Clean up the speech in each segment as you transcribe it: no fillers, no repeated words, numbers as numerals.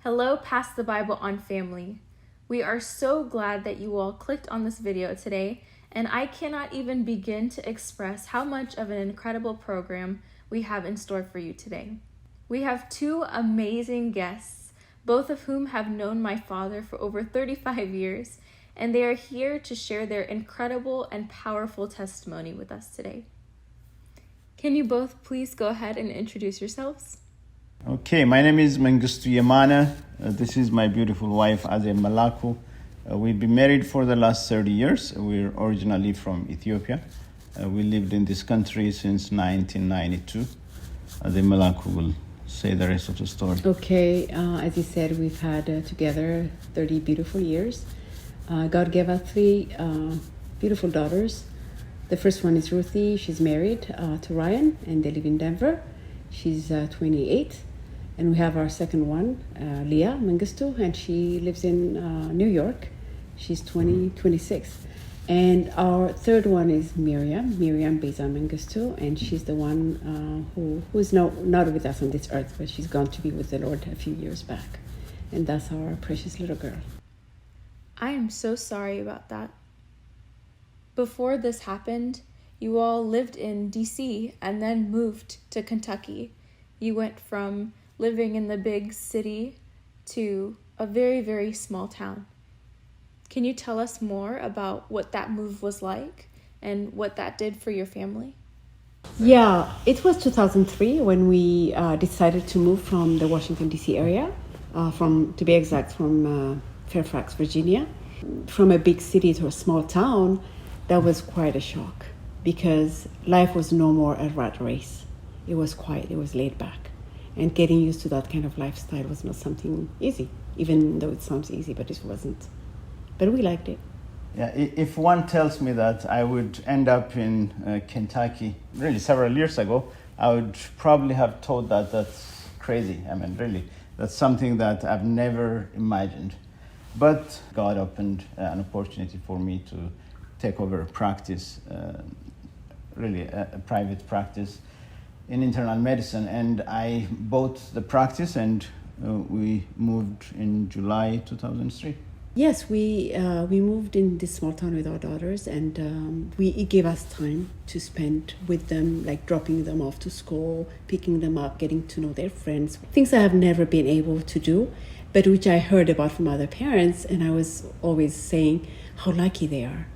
Hello, Pass the Bible on family. We are so glad that you all clicked on this video today, and I cannot even begin to express how much of an incredible program we have in store for you today. We have two amazing guests, both of whom have known my father for over 35 years, and they are here to share their incredible and powerful testimony with us today. Can you both please go ahead and introduce yourselves? Okay, my name is Mengistu Yamana. This is my beautiful wife, Azem Malaku. We've been married for the last 30 years. We're originally from Ethiopia. We lived in this country since 1992. Azem Malaku will say the rest of the story. Okay, as you said, we've had together 30 beautiful years. God gave us three beautiful daughters. The first one is Ruthie. She's married to Ryan, and they live in Denver. She's 28. And we have our second one, Leah Mengistu, and she lives in New York. She's 26. And our third one is Miriam Beza Mengistu, and she's the one who's not with us on this earth, but she's gone to be with the Lord a few years back. And that's our precious little girl. I am so sorry about that. Before this happened, you all lived in DC and then moved to Kentucky. You went from living in the big city to a very, very small town. Can you tell us more about what that move was like and what that did for your family? Yeah, it was 2003 when we decided to move from the Washington, D.C. area, from Fairfax, Virginia. From a big city to a small town, that was quite a shock because life was no more a rat race. It was quiet, it was laid back. And getting used to that kind of lifestyle was not something easy, even though it sounds easy, but it wasn't. But we liked it. Yeah, if one tells me that I would end up in Kentucky really several years ago, I would probably have thought that that's crazy. I mean, really, that's something that I've never imagined. But God opened an opportunity for me to take over a practice, really a private practice in internal medicine, and I bought the practice, and we moved in July 2003. Yes, we moved in this small town with our daughters, and it gave us time to spend with them, like dropping them off to school, picking them up, getting to know their friends. Things I have never been able to do, but which I heard about from other parents, and I was always saying how lucky they are.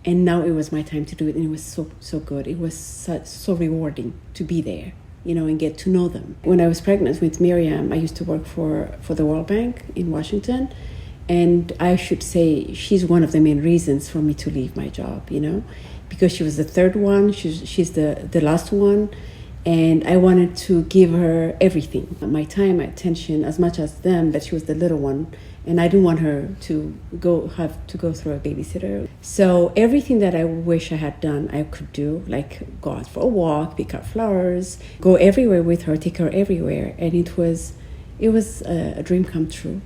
And now it was my time to do it, and it was so good. It was so rewarding to be there, and get to know them. When I was pregnant with Miriam, I used to work for the World Bank in Washington, and I should say she's one of the main reasons for me to leave my job, because she was the third one, she's the last one, and I wanted to give her everything, my time, my attention, as much as them, but she was the little one. And I didn't want her to have to go through a babysitter. So everything that I wish I had done, I could do, like go out for a walk, pick up flowers, go everywhere with her, take her everywhere. And it was a dream come true,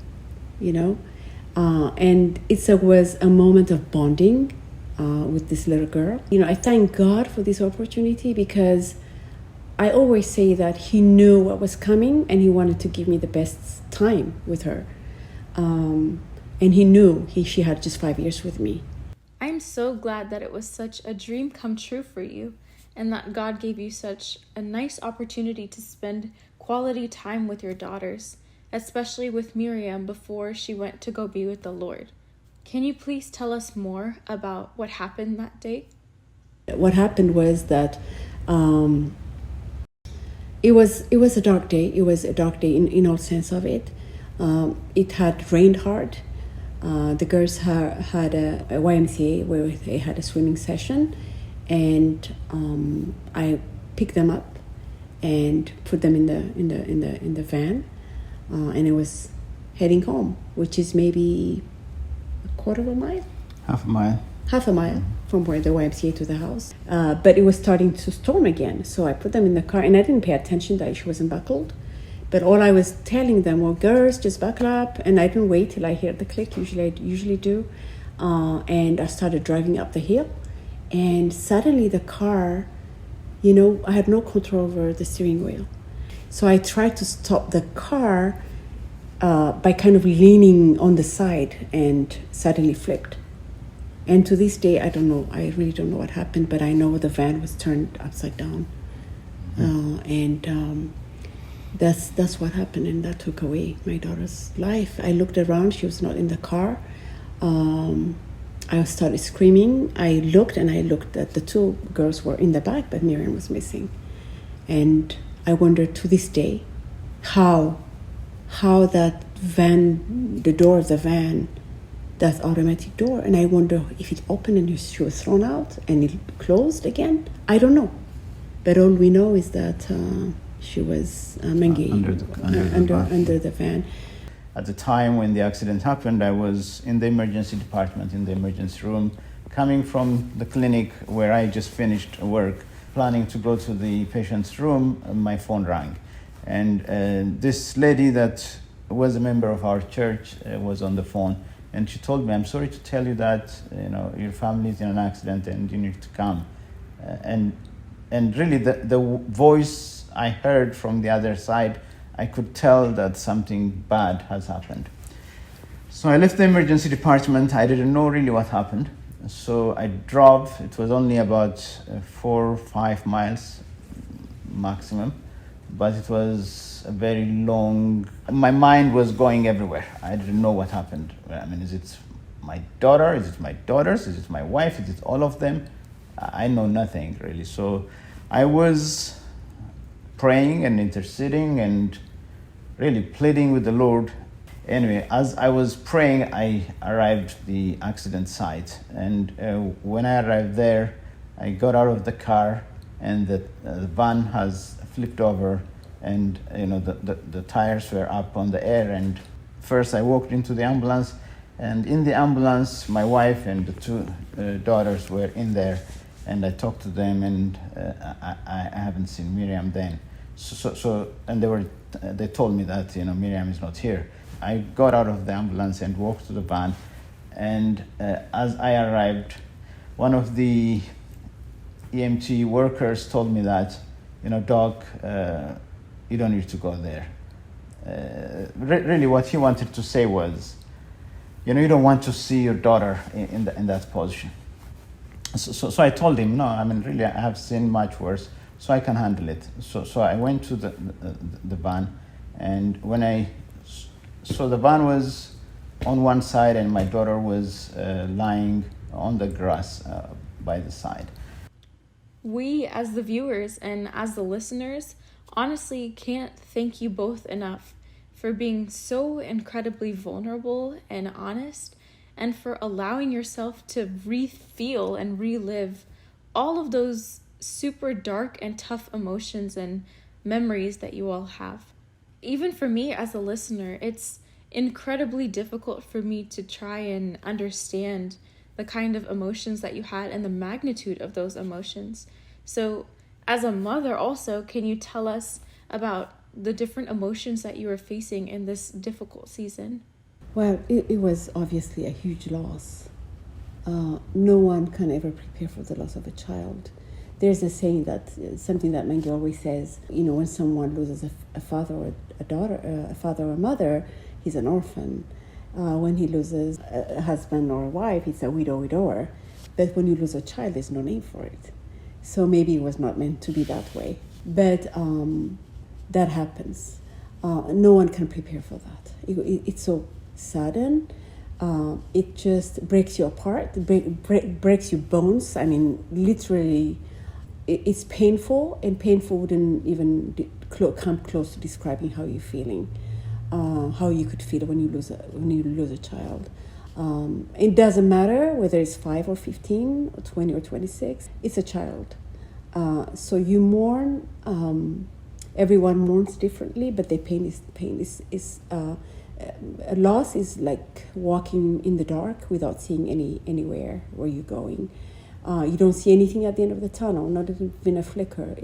And it was a moment of bonding with this little girl. I thank God for this opportunity because I always say that He knew what was coming and He wanted to give me the best time with her. And He knew she had just 5 years with me. I'm so glad that it was such a dream come true for you and that God gave you such a nice opportunity to spend quality time with your daughters, especially with Miriam before she went to go be with the Lord. Can you please tell us more about what happened that day? What happened was that it was a dark day. It was a dark day in all sense of it. It had rained hard. The girls had a YMCA where they had a swimming session, and I picked them up and put them in the van, and I was heading home, which is maybe a quarter of a mile. Half a mile from where the YMCA to the house. But it was starting to storm again, so I put them in the car, and I didn't pay attention that she wasn't buckled. But all I was telling them, well, girls, just buckle up. And I didn't wait till I heard the click, I usually do. And I started driving up the hill. And suddenly the car, I had no control over the steering wheel. So I tried to stop the car by kind of leaning on the side and suddenly flipped. And to this day, I don't know. I really don't know what happened, but I know the van was turned upside down, and that's what happened, and that took away my daughter's life. I looked around; she was not in the car. I started screaming. I looked at the two girls were in the back, but Miriam was missing, and I wonder to this day how that van, the door of the van, that automatic door, and I wonder if it opened and she was thrown out and it closed again. I don't know, but all we know is that she was Mengi under the van. At the time when the accident happened, I was in the emergency department, in the emergency room, coming from the clinic where I just finished work, planning to go to the patient's room. My phone rang, and this lady that was a member of our church was on the phone. And she told me, "I'm sorry to tell you that your family is in an accident and you need to come." And really, the voice I heard from the other side, I could tell that something bad has happened. So I left the emergency department. I didn't know really what happened. So I drove. It was only about 4 or 5 miles maximum, but it was a very long. My mind was going everywhere. I didn't know what happened. I mean, is it my daughter? Is it my daughters? Is it my wife? Is it all of them? I know nothing really. So I was praying and interceding and really pleading with the Lord. Anyway, as I was praying, I arrived at the accident site, and when I arrived there, I got out of the car, and the van has flipped over, and the tires were up on the air. And first I walked into the ambulance, and in the ambulance my wife and the two daughters were in there, and I talked to them, and I haven't seen Miriam then. So and they told me that Miriam is not here. I got out of the ambulance and walked to the van, and as I arrived, one of the EMT workers told me that, Doc, you don't need to go there. Really what he wanted to say was, you don't want to see your daughter in that position. So I told him, no, I mean, really, I have seen much worse, so I can handle it. So I went to the van, and when I saw the van was on one side and my daughter was lying on the grass by the side. We, as the viewers and as the listeners, honestly can't thank you both enough for being so incredibly vulnerable and honest, and for allowing yourself to re-feel and relive all of those super dark and tough emotions and memories that you all have. Even for me as a listener, it's incredibly difficult for me to try and understand the kind of emotions that you had and the magnitude of those emotions. So as a mother also, can you tell us about the different emotions that you were facing in this difficult season? Well, it was obviously a huge loss. No one can ever prepare for the loss of a child. There's a saying that, something that Mengi always says, when someone loses a father or a daughter, a father or a mother, he's an orphan. When he loses a husband or a wife, it's a widower. But when you lose a child, there's no name for it. So maybe it was not meant to be that way. But that happens. No one can prepare for that. It's so sudden. It just breaks you apart, breaks your bones. I mean, literally, it's painful, and painful wouldn't even come close to describing how you're feeling, how you could feel when you lose a child. It doesn't matter whether it's 5 or 15 or 20 or 26. It's a child. So you mourn. Everyone mourns differently, but the pain is a loss is like walking in the dark without seeing anywhere where you're going. You don't see anything at the end of the tunnel, not even a flicker.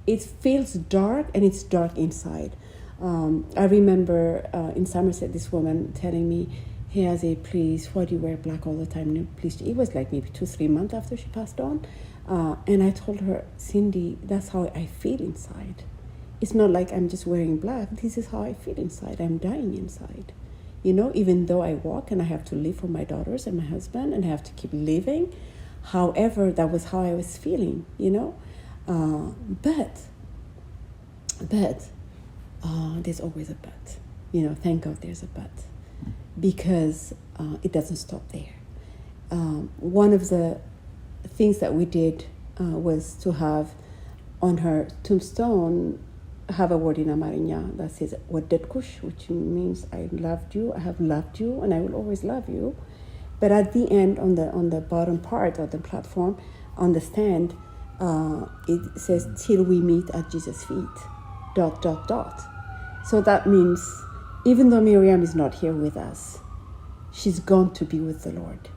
It feels dark, and it's dark inside. I remember in Somerset, this woman telling me, "Hey, Azeh, please, why do you wear black all the time? No, please." It was like maybe 2-3 months after she passed on. And I told her, "Cindy, that's how I feel inside. It's not like I'm just wearing black. This is how I feel inside. I'm dying inside. Even though I walk and I have to live for my daughters and my husband and I have to keep living. However, that was how I was feeling, But there's always a but. Thank God there's a but. Because it doesn't stop there. One of the things that we did was to have on her tombstone have a word in Amariña that says Wadetkush, which means I loved you, I have loved you, and I will always love you. But at the end, on the bottom part of the platform, on the stand, it says till we meet at Jesus' feet. ... So that means even though Miriam is not here with us, she's gone to be with the Lord.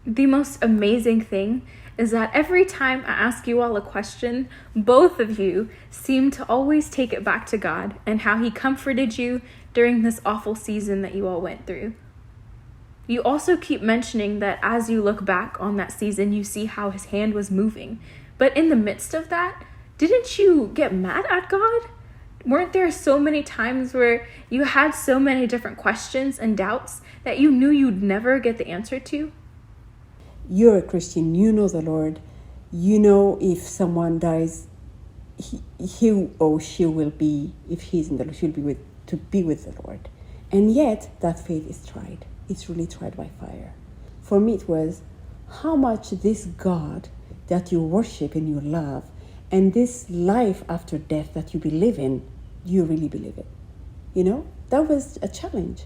The most amazing thing is that every time I ask you all a question, both of you seem to always take it back to God and how he comforted you during this awful season that you all went through. You also keep mentioning that as you look back on that season, you see how his hand was moving. But in the midst of that, didn't you get mad at God? Weren't there so many times where you had so many different questions and doubts that you knew you'd never get the answer to? You're a Christian, you know the Lord. You know if someone dies, he or she will be, if he's in the Lord, she'll be to be with the Lord. And yet, that faith is tried. It's really tried by fire. For me, it was how much this God that you worship and you love, and this life after death that you believe in, you really believe it. That was a challenge.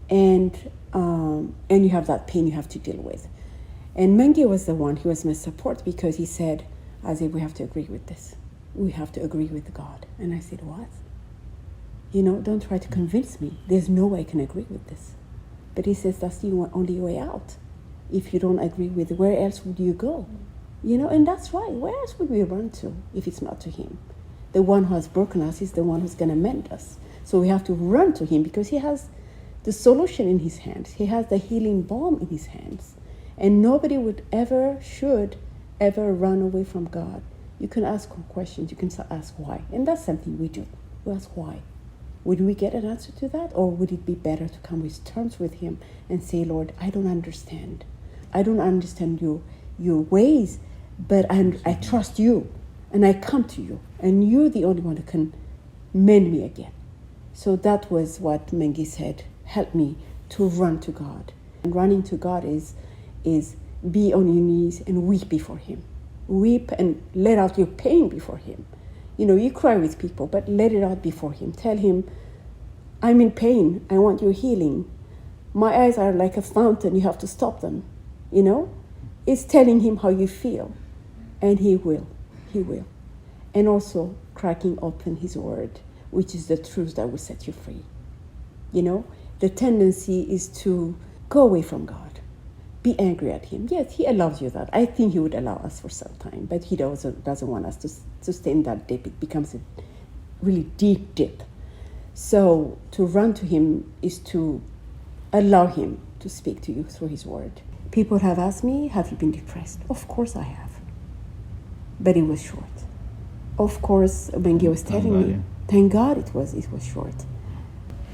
And you have that pain you have to deal with. And Mengi was the one, he was my support because he said, Azib, we have to agree with this. We have to agree with God. And I said, what? Don't try to convince me. There's no way I can agree with this. But he says, that's the only way out. If you don't agree with it, where else would you go? And that's right. Where else would we run to if it's not to him? The one who has broken us is the one who's going to mend us. So we have to run to him because he has the solution in his hands. He has the healing balm in his hands. And nobody should ever run away from God. You can ask questions, you can ask why. And that's something we do. We ask why. Would we get an answer to that? Or would it be better to come with terms with him and say, Lord, I don't understand. I don't understand your ways, but I trust you. And I come to you. And you're the only one who can mend me again. So that was what Mengi said. Help me to run to God. And running to God is be on your knees and weep before him. Weep and let out your pain before him. You cry with people, but let it out before him. Tell him, I'm in pain. I want your healing. My eyes are like a fountain. You have to stop them. It's telling him how you feel. And he will. He will. And also cracking open his word, which is the truth that will set you free. The tendency is to go away from God. Be angry at him. Yes, he allows you that. I think he would allow us for some time, but he doesn't want us to stay in that dip. It becomes a really deep dip. So to run to him is to allow him to speak to you through his word. People have asked me, have you been depressed? Of course I have. But it was short. Of course, Mengi was telling me, thank God it was short.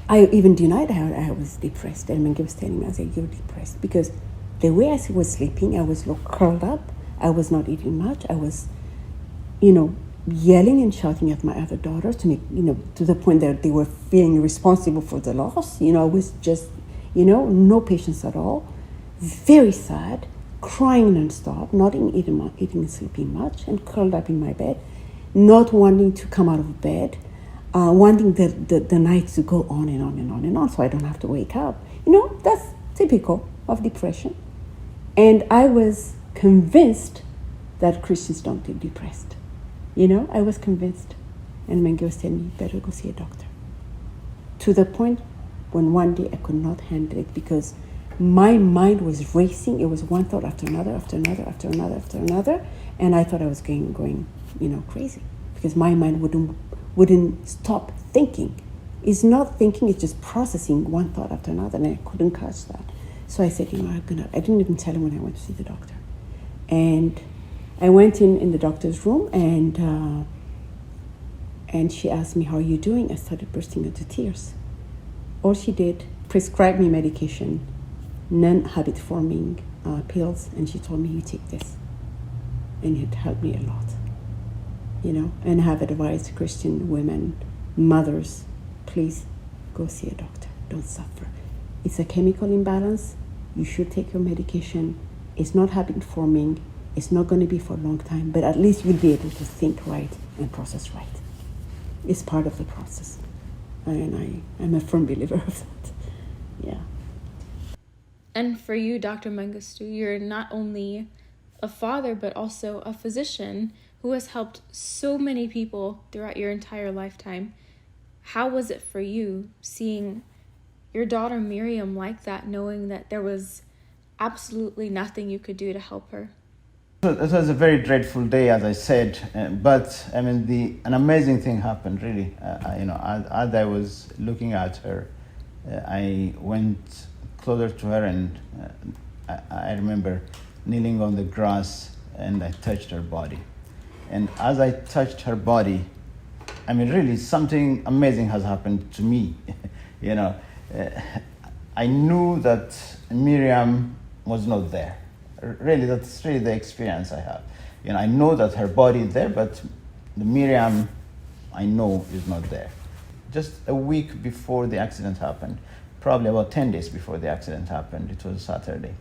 I even denied I was depressed. And Mengi was telling me, I said, you're depressed. Because the way I was sleeping, I was curled up. I was not eating much. I was, yelling and shouting at my other daughters to make, to the point that they were feeling responsible for the loss. I was just, no patience at all. Very sad, crying nonstop, not eating and sleeping much, and curled up in my bed, not wanting to come out of bed, wanting the night to go on and on and on and on so I don't have to wake up. That's typical of depression. And I was convinced that Christians don't get depressed. I was convinced. And Mengi was telling me, better go see a doctor. To the point when one day I could not handle it because my mind was racing. It was one thought after another, after another, after another, after another. And I thought I was going crazy because my mind wouldn't stop thinking. It's not thinking, it's just processing one thought after another, and I couldn't catch that. So I said, I didn't even tell him when I went to see the doctor. And I went in the doctor's room, and And she asked me, how are you doing? I started bursting into tears. All she did, prescribed me medication, non-habit forming pills, and she told me, you take this. And it helped me a lot, and I have advised Christian women, mothers, please go see a doctor. Don't suffer. It's a chemical imbalance. You should take your medication. It's not habit forming. It's not going to be for a long time, but at least you'll be able to think right and process right. It's part of the process. And I'm a firm believer of that. Yeah. And for you, Dr. Mengistu, you're not only a father, but also a physician who has helped so many people throughout your entire lifetime. How was it for you seeing your daughter Miriam like that, knowing that there was absolutely nothing you could do to help her? It was a very dreadful day, as I said, but I mean, an amazing thing happened, really. As I was looking at her, I went closer to her, and I remember kneeling on the grass, and I touched her body. And as I touched her body, I mean, really, something amazing has happened to me. I knew that Miriam was not there. Really, that's really the experience I have. I know that her body is there, but the Miriam I know is not there. Just a week before the accident happened, probably about 10 days before the accident happened, it was Saturday.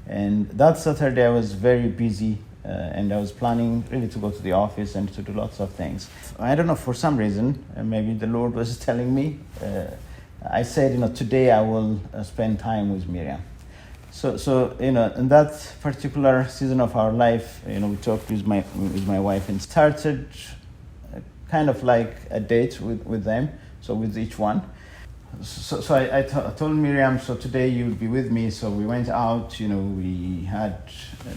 And that Saturday I was very busy, and I was planning really to go to the office and to do lots of things. I don't know, for some reason, maybe the Lord was telling me, I said, today I will spend time with Miriam. So in that particular season of our life, we talked with my wife and started kind of like a date with them, so with each one. So I told Miriam, so today you'll be with me. So we went out, we had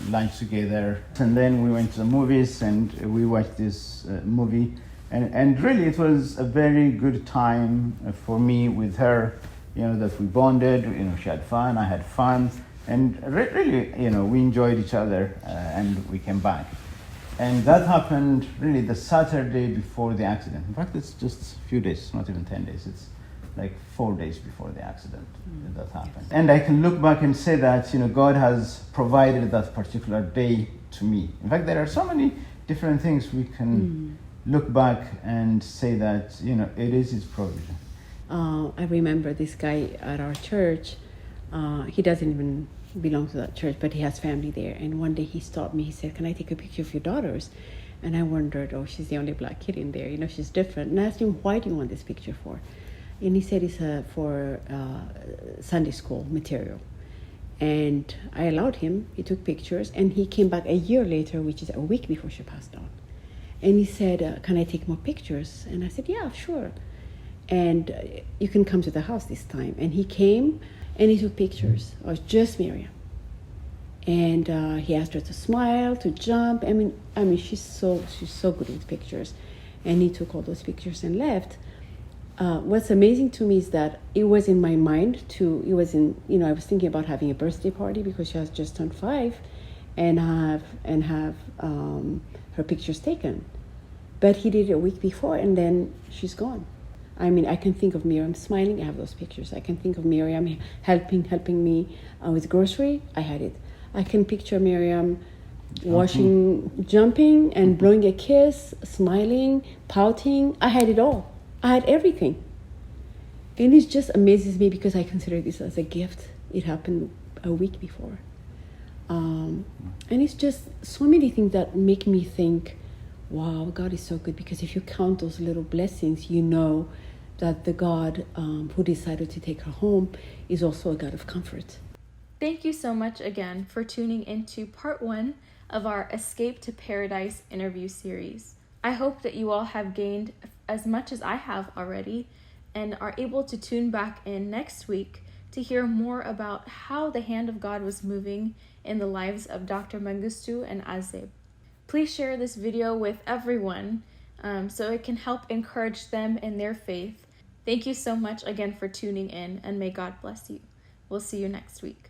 lunch together, and then we went to the movies and we watched this movie. And really it was a very good time for me with her, that we bonded, she had fun, I had fun. And really, we enjoyed each other, and we came back. And that happened really the Saturday before the accident. In fact, it's just a few days, not even 10 days. It's like 4 days before the accident that happened. And I can look back and say that, God has provided that particular day to me. In fact, there are so many different things we can look back and say that, it is His provision. I remember this guy at our church. He doesn't even belong to that church, but he has family there. And one day he stopped me. He said, "Can I take a picture of your daughters?" And I wondered, she's the only black kid in there. She's different. And I asked him, "Why do you want this picture for?" And he said it's for Sunday school material. And I allowed him. He took pictures, and he came back a year later, which is a week before she passed on. And he said, "Can I take more pictures?" And I said, "Yeah, sure. And you can come to the house this time." And he came, and he took pictures of just Miriam. And he asked her to smile, to jump. I mean, she's so good with pictures. And he took all those pictures and left. What's amazing to me is that it was in my mind I was thinking about having a birthday party because she has just turned 5, and have her pictures taken. But he did it a week before, and then she's gone. I mean, I can think of Miriam smiling. I have those pictures. I can think of Miriam helping me with grocery. I had it. I can picture Miriam jumping and blowing a kiss, smiling, pouting. I had it all. I had everything. And it just amazes me because I consider this as a gift. It happened a week before. And it's just so many things that make me think, wow, God is so good. Because if you count those little blessings, you know that the God who decided to take her home is also a God of comfort. Thank you so much again for tuning into part 1 of our Escape to Paradise interview series. I hope that you all have gained as much as I have already and are able to tune back in next week to hear more about how the hand of God was moving in the lives of Dr. Mengistu and Azeb. Please share this video with everyone so it can help encourage them in their faith. Thank you so much again for tuning in, and may God bless you. We'll see you next week.